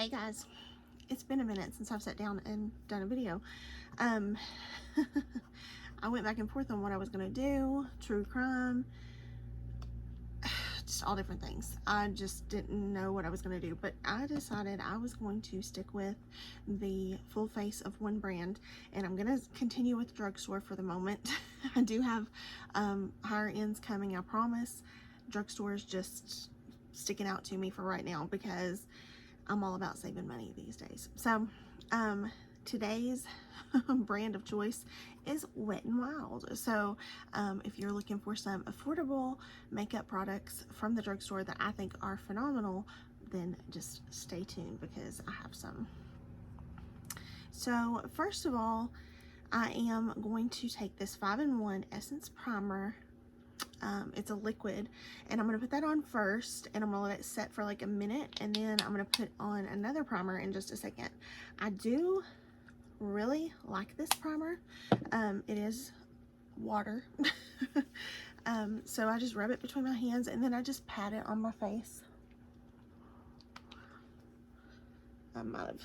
Hey guys, it's been a minute since I've sat down and done a video. I went back and forth on what I was going to do, true crime, just all different things. I just didn't know what I was going to do, but I decided I was going to stick with the full face of one brand, and I'm going to continue with drugstore for the moment. I do have higher ends coming, I promise. Drugstore is just sticking out to me for right now because I'm all about saving money these days. So today's brand of choice is Wet n Wild. So if you're looking for some affordable makeup products from the drugstore that I think are phenomenal, then just stay tuned because I have some. So first of all, I am going to take this 5-in-1 Essence Primer. It's a liquid, and I'm going to put that on first, and I'm going to let it set for like a minute, and then I'm going to put on another primer in just a second. I do really like this primer. It is water. So I just rub it between my hands, and then I just pat it on my face. I might have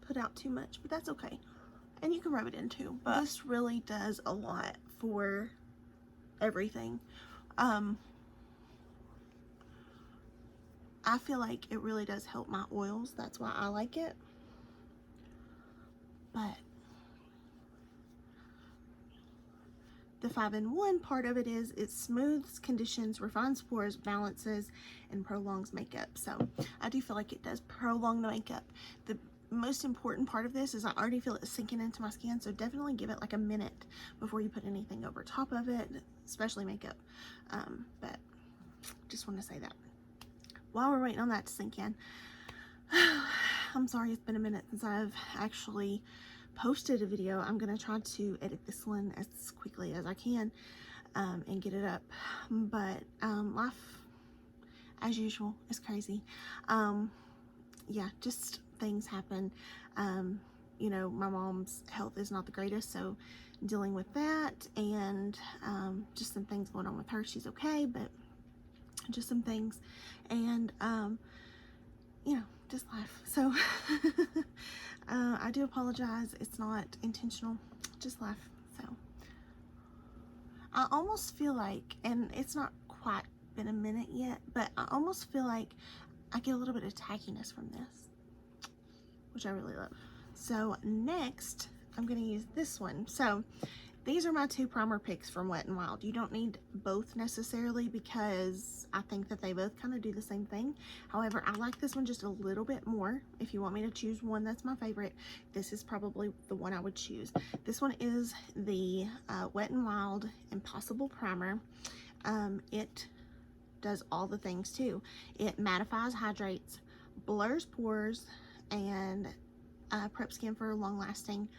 put out too much, but that's okay. And you can rub it in too, but this really does a lot for everything. I feel like it really does help my oils. That's why I like it. But the 5-in-1 part of it is it smooths, conditions, refines pores, balances, and prolongs makeup. So I do feel like it does prolong the makeup. The most important part of this is I already feel it sinking into my skin, so definitely give it like a minute before you put anything over top of it, especially makeup. But just want to say that while we're waiting on that to sink in. I'm sorry it's been a minute since I've actually posted a video. I'm gonna try to edit this one as quickly as I can and get it up, but life as usual is crazy. Yeah, just things happen. You know, my mom's health is not the greatest, so dealing with that, and just some things going on with her. She's okay, but just some things, and you know, just life. So I do apologize. It's not intentional, just life. So I almost feel like, and it's not quite been a minute yet, but I almost feel like I get a little bit of tackiness from this, which I really love. So next, I'm going to use this one. So these are my two primer picks from Wet n Wild. You don't need both necessarily because I think that they both kind of do the same thing. However, I like this one just a little bit more. If you want me to choose one that's my favorite, this is probably the one I would choose. This one is the Wet n Wild Impossible Primer. It does all the things too. It mattifies, hydrates, blurs pores, and prep skin for long-lasting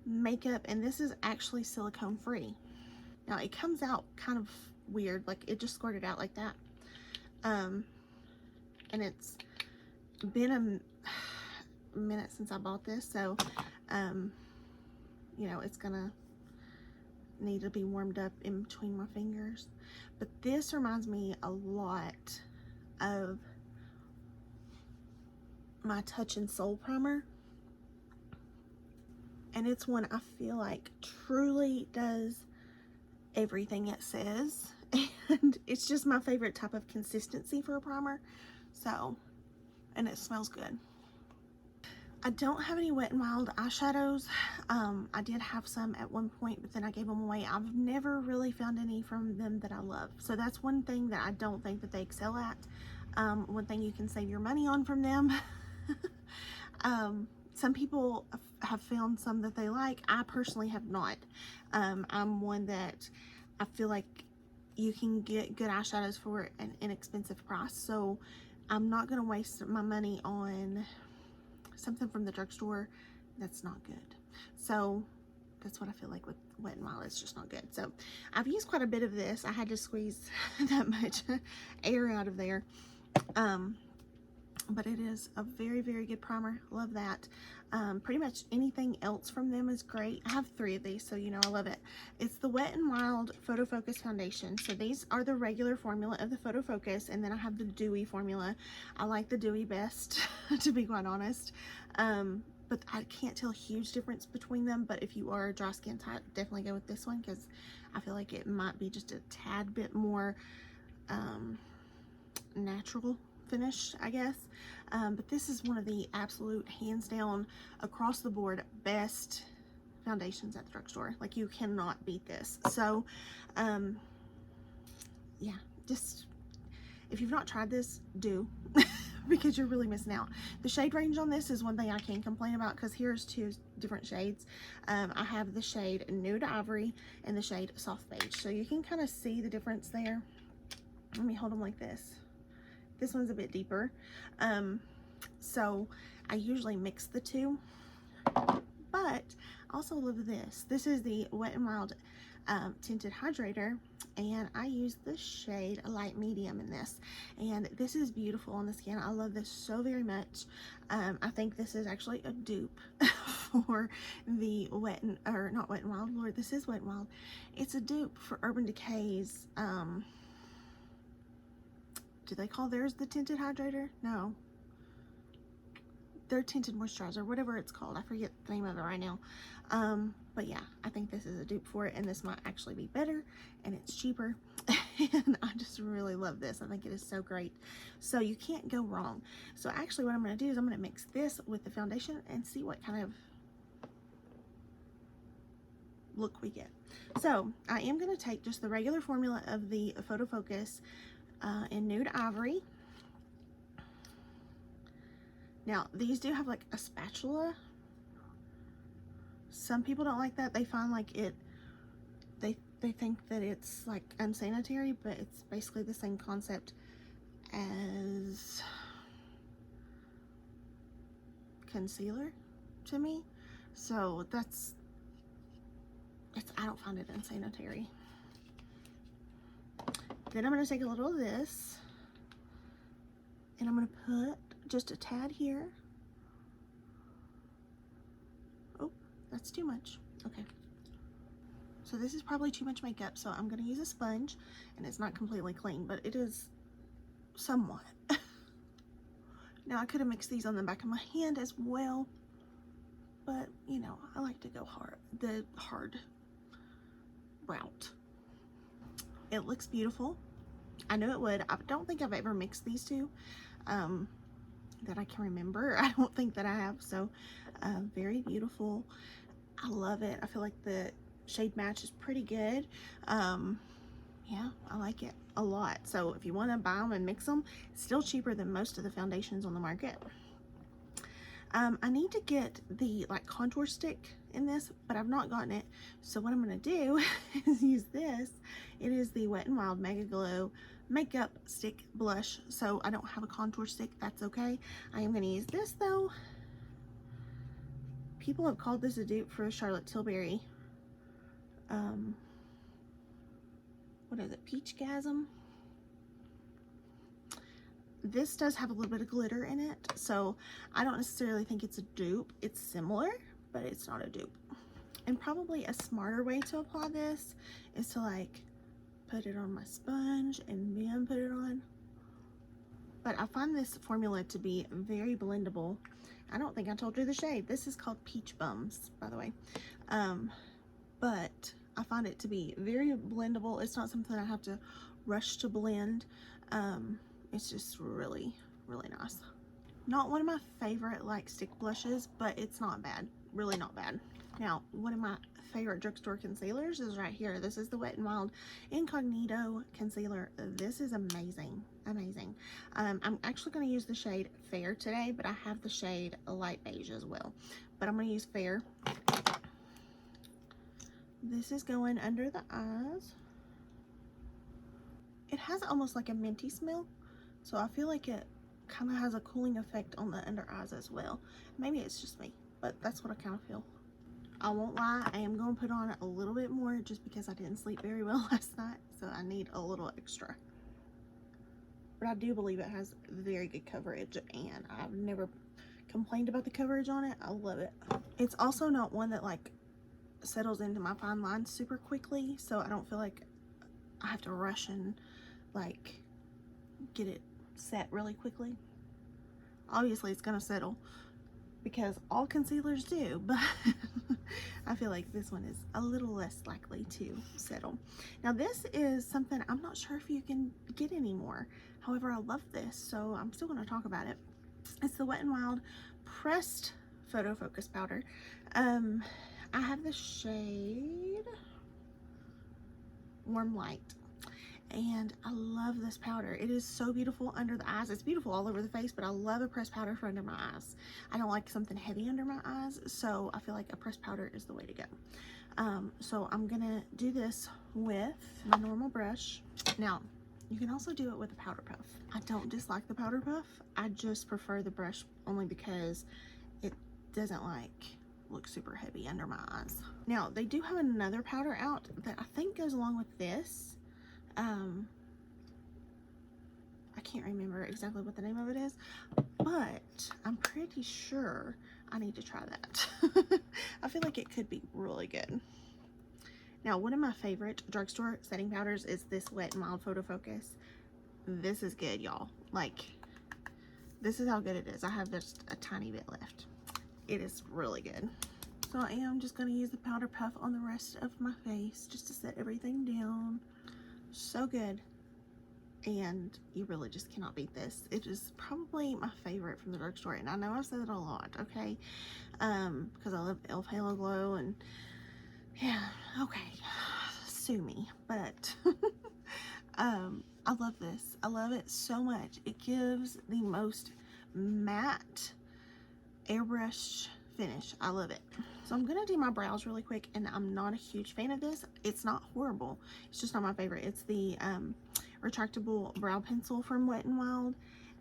makeup. And this is actually silicone free. Now it comes out kind of weird, like it just squirted out like that. And it's been a minute since I bought this, so you know, it's gonna need to be warmed up in between my fingers. But this reminds me a lot of my Touch and Soul primer, and it's one I feel like truly does everything it says, and it's just my favorite type of consistency for a primer. So, and it smells good. I don't have any Wet n Wild eyeshadows. I did have some at one point, but then I gave them away. I've never really found any from them that I love, so that's one thing that I don't think that they excel at. One thing you can save your money on from them. Some people have found some that they like. I personally have not. I'm one that I feel like you can get good eyeshadows for an inexpensive price, so I'm not going to waste my money on something from the drugstore that's not good. So that's what I feel like with Wet n Wild. It's just not good. So I've used quite a bit of this. I had to squeeze that much air out of there. but it is a very, very good primer. Love that. Pretty much anything else from them is great. I have 3 of these, so you know I love it. It's the Wet n Wild Photo Focus Foundation. So these are the regular formula of the Photo Focus, and then I have the dewy formula. I like the dewy best, to be quite honest. But I can't tell a huge difference between them. But if you are a dry skin type, definitely go with this one, because I feel like it might be just a tad bit more natural finish, I guess. But this is one of the absolute hands down across the board best foundations at the drugstore. Like, you cannot beat this. So yeah, just if you've not tried this, do because you're really missing out. The shade range on this is one thing I can complain about, because here's 2 different shades. I have the shade Nude Ivory and the shade Soft Beige, so you can kind of see the difference there. Let me hold them like this. This one's a bit deeper. So I usually mix the 2, but I also love this. This is the Wet n Wild Tinted Hydrator, and I use the shade Light Medium in this, and this is beautiful on the skin. I love this so very much. I think this is actually a dupe for the not Wet n Wild, Lord, this is Wet n Wild. It's a dupe for Urban Decay's, do they call theirs the Tinted Hydrator? No. Their Tinted Moisturizer, whatever it's called. I forget the name of it right now. But yeah, I think this is a dupe for it, and this might actually be better, and it's cheaper. And I just really love this. I think it is so great. So you can't go wrong. So actually what I'm going to do is I'm going to mix this with the foundation and see what kind of look we get. So I am going to take just the regular formula of the Photo Focus in Nude Ivory. Now these do have like a spatula. Some people don't like that. They find like they think that it's like unsanitary, but it's basically the same concept as concealer to me. So I don't find it unsanitary. Then I'm going to take a little of this, and I'm going to put just a tad here. Oh, that's too much. Okay. So this is probably too much makeup, so I'm going to use a sponge, and it's not completely clean, but it is somewhat. Now I could have mixed these on the back of my hand as well, but you know, I like to go the hard route. It looks beautiful. I knew it would. I don't think I've ever mixed these 2 that I can remember. I don't think that I have. So very beautiful. I love it. I feel like the shade match is pretty good. Yeah, I like it a lot. So if you want to buy them and mix them, it's still cheaper than most of the foundations on the market. I need to get the like contour stick in this, but I've not gotten it. So what I'm going to do is use this. It is the Wet n Wild Mega Glow Makeup Stick Blush. So I don't have a contour stick. That's okay. I am going to use this though. People have called this a dupe for Charlotte Tilbury. What is it? Peachgasm. This does have a little bit of glitter in it, so I don't necessarily think it's a dupe. It's similar, but it's not a dupe. And probably a smarter way to apply this is to like put it on my sponge and then put it on. But I find this formula to be very blendable. I don't think I told you the shade. This is called Peach Bums, by the way. But I find it to be very blendable. It's not something I have to rush to blend. It's just really, really nice. Not one of my favorite like stick blushes, but it's not bad. Really not bad. Now, one of my favorite drugstore concealers is right here. This is the Wet n Wild Incognito Concealer. This is amazing. Amazing. I'm actually going to use the shade Fair today, but I have the shade Light Beige as well. But I'm going to use Fair. This is going under the eyes. It has almost like a minty smell, so I feel like it kind of has a cooling effect on the under eyes as well. Maybe it's just me, but that's what I kind of feel. I won't lie, I am going to put on a little bit more just because I didn't sleep very well last night, so I need a little extra. but I do believe it has very good coverage, and I've never complained about the coverage on it. I love it. It's also not one that like settles into my fine lines super quickly, so I don't feel like I have to rush and like get it set really quickly. Obviously it's gonna settle because all concealers do, but I feel like this one is a little less likely to settle. Now this is something I'm not sure if you can get anymore. However, I love this, so I'm still going to talk about it. It's the Wet n Wild Pressed PhotoFocus Powder. I have the shade Warm Light, and I love this powder. It is so beautiful under the eyes. It's beautiful all over the face, but I love a pressed powder for under my eyes. I don't like something heavy under my eyes, so I feel like a pressed powder is the way to go. So I'm gonna do this with my normal brush. Now, you can also do it with a powder puff. I don't dislike the powder puff. I just prefer the brush only because it doesn't like look super heavy under my eyes. Now, they do have another powder out that I think goes along with this. I can't remember exactly what the name of it is, but I'm pretty sure I need to try that. I feel like it could be really good. Now, one of my favorite drugstore setting powders is this Wet n Wild Photo Focus. This is good, y'all. Like, this is how good it is. I have just a tiny bit left. It is really good. So I am just going to use the powder puff on the rest of my face just to set everything down. So good. And you really just cannot beat this. It is probably my favorite from the drugstore, and I know I've said it a lot, okay? Because I love e.l.f. Halo Glow, and yeah, okay, sue me, but I love this. I love it so much. It gives the most matte airbrush finish. I love it. So I'm gonna do my brows really quick, and I'm not a huge fan of this. It's not horrible, it's just not my favorite. It's the retractable brow pencil from Wet n Wild,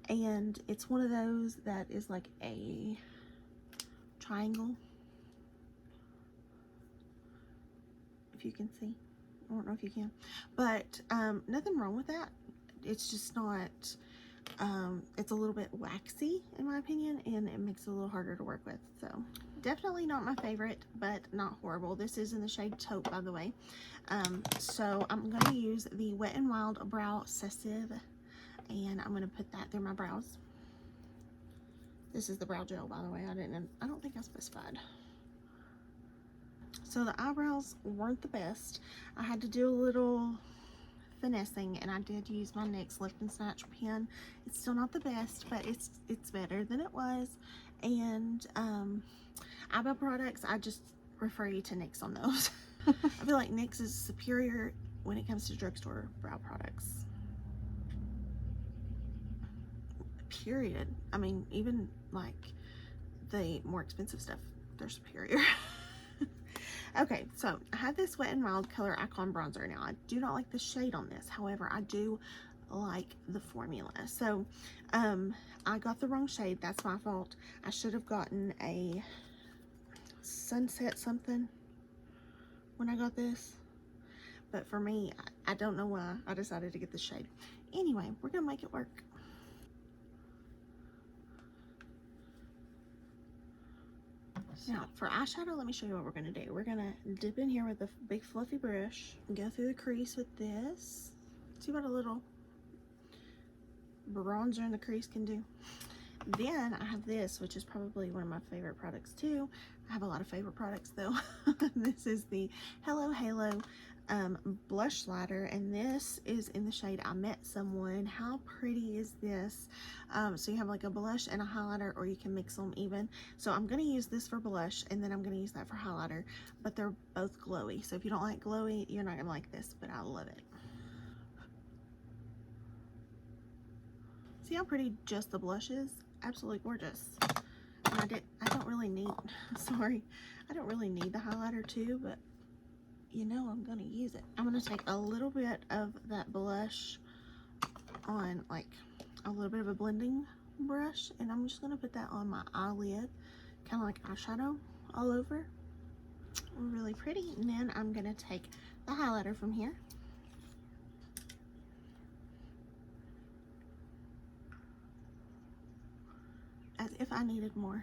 and it's one of those that is like a triangle, if you can see. I don't know if you can, but nothing wrong with that. It's just not it's a little bit waxy in my opinion, and it makes it a little harder to work with. So definitely not my favorite, but not horrible. This is in the shade Taupe, by the way. So I'm going to use the Wet n Wild Brow Sessive, and I'm going to put that through my brows. This is the brow gel, by the way. I don't think I specified. So the eyebrows weren't the best. I had to do a little finessing, and I did use my NYX Lift and Snatch pen. It's still not the best, but it's better than it was. And eyebrow products, I just refer you to NYX on those. I feel like NYX is superior when it comes to drugstore brow products. Period. I mean, even like the more expensive stuff, they're superior. Okay, so I have this Wet n Wild Color Icon Bronzer. Now, I do not like the shade on this. However, I do like the formula. So, I got the wrong shade. That's my fault. I should have gotten a Sunset something when I got this. But for me, I don't know why I decided to get this shade. Anyway, we're going to make it work. Now, for eyeshadow, let me show you what we're going to do. We're going to dip in here with a big fluffy brush and go through the crease with this. See what a little bronzer in the crease can do. Then I have this, which is probably one of my favorite products too. I have a lot of favorite products though. This is the Hello Halo blush slider, and this is in the shade I Met Someone. How pretty is this? So you have like a blush and a highlighter, or you can mix them even. So I'm going to use this for blush, and then I'm going to use that for highlighter, but they're both glowy. So if you don't like glowy, you're not going to like this, but I love it. See how pretty just the blush is? Absolutely gorgeous. And I don't really need, sorry, I don't really need the highlighter too, but you know I'm gonna use it. I'm gonna take a little bit of that blush on like a little bit of a blending brush, and I'm just gonna put that on my eyelid, kind of like eyeshadow all over. Really pretty. And then I'm gonna take the highlighter from here. if I needed more.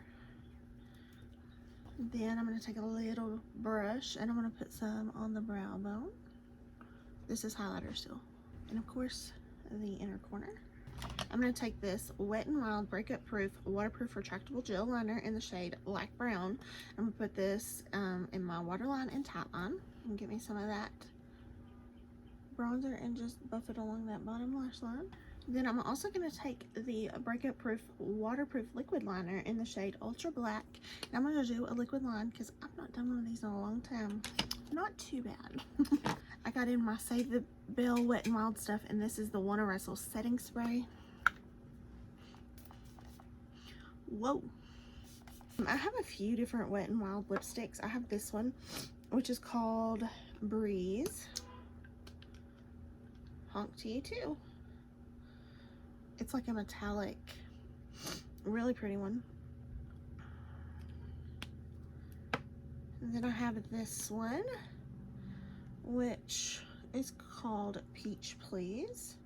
Then I'm going to take a little brush and I'm going to put some on the brow bone. This is highlighter still. And of course, the inner corner. I'm going to take this Wet n Wild Breakup Proof Waterproof Retractable Gel Liner in the shade Black Brown. I'm going to put this in my waterline and tightline. And get me some of that bronzer and just buff it along that bottom lash line. Then I'm also going to take the Breakup Proof Waterproof Liquid Liner in the shade Ultra Black. And I'm going to do a liquid line because I've not done one of these in a long time. Not too bad. I got in my Save the Bell Wet n Wild stuff, and this is the Wanna Wrestle Setting Spray. Whoa. I have a few different Wet n Wild lipsticks. I have this one, which is called Breeze. Honk to you too. It's like a metallic, really pretty one. And then I have this one, which is called Peach Please.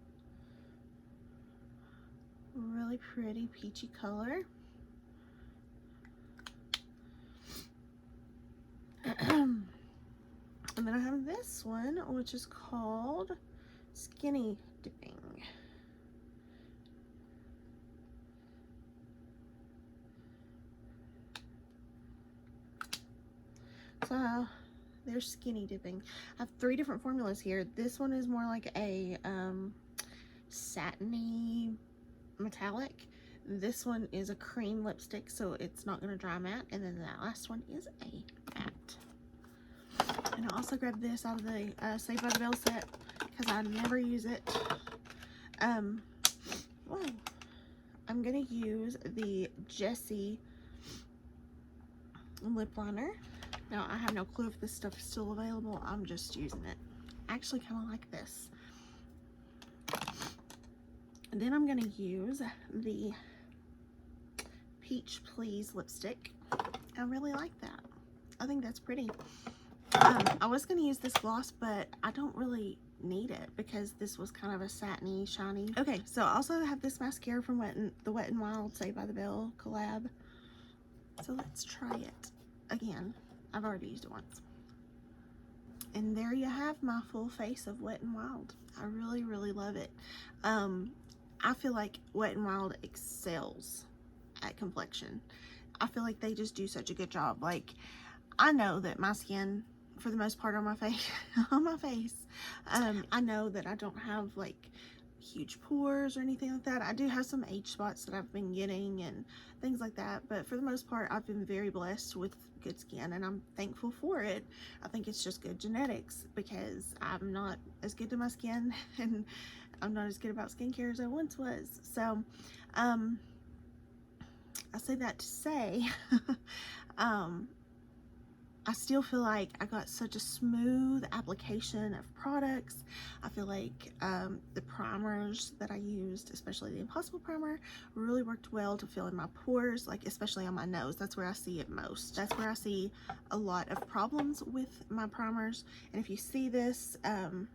Really pretty peachy color. And then I have this one, which is called Skinny Dipping. So they're skinny dipping. I have 3 different formulas here. This one is more like a satiny metallic. This one is a cream lipstick, so it's not going to dry matte. And then that last one is a matte. And I also grabbed this out of the Saved by the Bell set because I never use it. Whoa. I'm going to use the Jessie lip liner. Now, I have no clue if this stuff is still available. I'm just using it. I actually kind of like this. And then I'm going to use the Peach Please lipstick. I really like that. I think that's pretty. I was going to use this gloss, but I don't really need it because this was kind of a satiny, shiny. Okay, so I also have this mascara from the Wet n Wild Saved by the Bell collab. So let's try it again. I've already used it once. And there you have my full face of Wet n Wild. I really, really love it. I feel like Wet n Wild excels at complexion. I feel like they just do such a good job. Like, I know that my skin, for the most part on my face, I know that I don't have like huge pores or anything like that. I do have some age spots that I've been getting and things like that, but for the most part I've been very blessed with good skin, and I'm thankful for it. I think it's just good genetics because I'm not as good to my skin and I'm not as good about skincare as I once was. So I say that to say I still feel like I got such a smooth application of products. I feel like the primers that I used, especially the Impossible Primer, really worked well to fill in my pores, like especially on my nose. That's where I see it most. That's where I see a lot of problems with my primers. And if you see this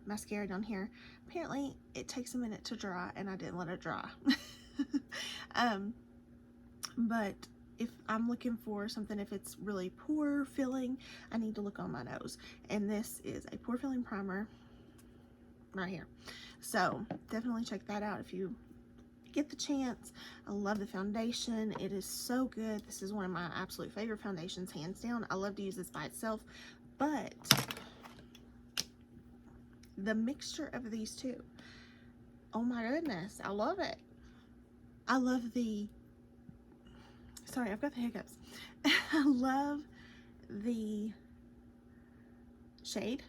mascara down here, apparently it takes a minute to dry, and I didn't let it dry. But if I'm looking for something, if it's really pore filling, I need to look on my nose. And this is a pore filling primer right here. So definitely check that out if you get the chance. I love the foundation. It is so good. This is one of my absolute favorite foundations, hands down. I love to use this by itself, but the mixture of these two, oh my goodness, I love it. I love the, sorry, I've got the hiccups. I love the shade.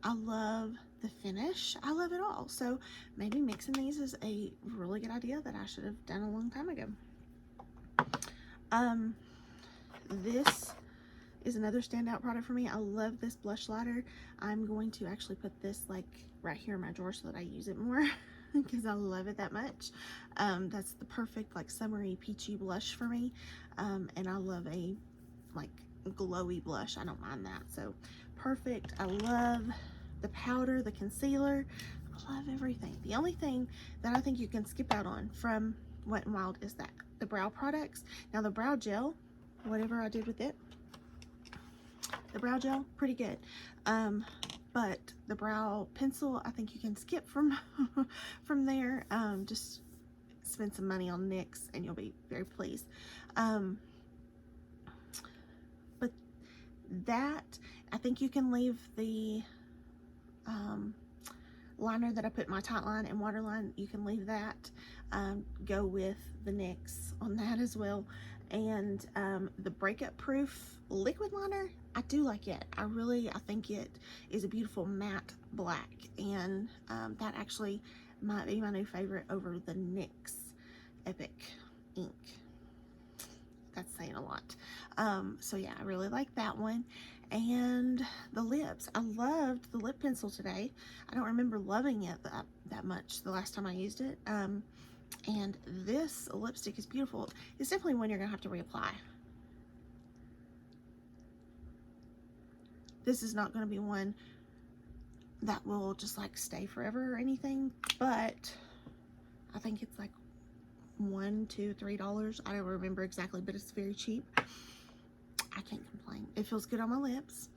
I love the finish. I love it all. So maybe mixing these is a really good idea that I should have done a long time ago. This is another standout product for me. I love this blush lighter. I'm going to actually put this like right here in my drawer so that I use it more because I love it that much. That's the perfect like summery peachy blush for me. And I love a like glowy blush. I don't mind that. So perfect. I love the powder, the concealer. I love everything. The only thing that I think you can skip out on from Wet n Wild is that the brow products. Now the brow gel, whatever I did with it, the brow gel, pretty good. But the brow pencil, I think you can skip from from there. Just spend some money on NYX and you'll be very pleased. But that, I think you can leave the liner that I put in my tight line and waterline, you can leave that. Go with the NYX on that as well. And the breakup proof liquid liner, I do like it. I think it is a beautiful matte black, and that actually might be my new favorite over the NYX Epic ink. That's saying a lot. So yeah, I really like that one. And the lips, I loved the lip pencil today. I don't remember loving it that much the last time I used it. And this lipstick is beautiful. It's definitely one you're gonna have to reapply. This is not gonna be one that will just like stay forever or anything, but I think it's like $1, $2, $3. I don't remember exactly, but it's very cheap. I can't complain. It feels good on my lips.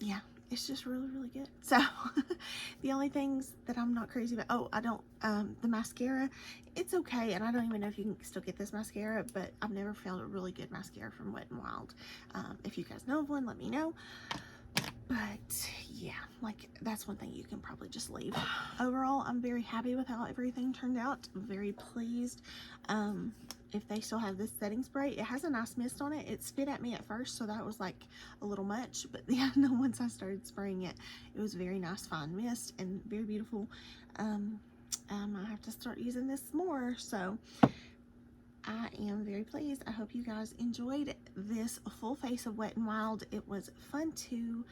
Yeah, it's just really, really good. So the only things that I'm not crazy about, oh, I don't, the mascara, it's okay. And I don't even know if you can still get this mascara, but I've never found a really good mascara from Wet n Wild. If you guys know of one, let me know. But yeah, like that's one thing you can probably just leave. Overall, I'm very happy with how everything turned out. I'm very pleased. If they still have this setting spray, it has a nice mist on it. It spit at me at first, so that was like a little much, but yeah, no, once I started spraying it, it was very nice fine mist and very beautiful. I have to start using this more, so I am very pleased. I hope you guys enjoyed this full face of Wet n Wild. It was fun to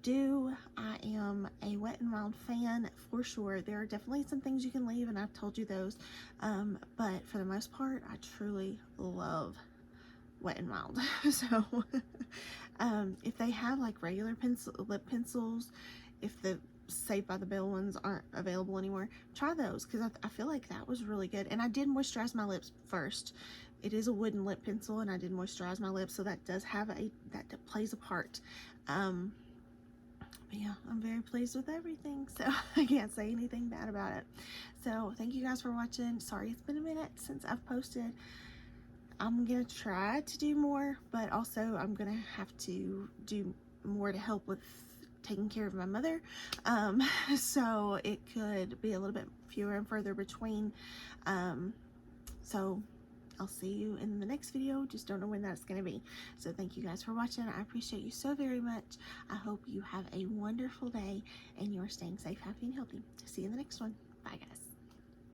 do. I am a Wet n Wild fan for sure. There are definitely some things you can leave, and I've told you those, but for the most part, I truly love Wet n Wild. So if they have like regular lip pencils, if the Saved by the Bell ones aren't available anymore, try those, because I feel like that was really good. And I did moisturize my lips first. It is a wooden lip pencil, and I did moisturize my lips, so that does have that plays a part. But yeah, I'm very pleased with everything, so I can't say anything bad about it. So thank you guys for watching. Sorry it's been a minute since I've posted. I'm gonna try to do more, but also I'm gonna have to do more to help with taking care of my mother, so it could be a little bit fewer and further between. So I'll see you in the next video. Just don't know when that's going to be. So thank you guys for watching. I appreciate you so very much. I hope you have a wonderful day and you're staying safe, happy, and healthy. See you in the next one. Bye, guys.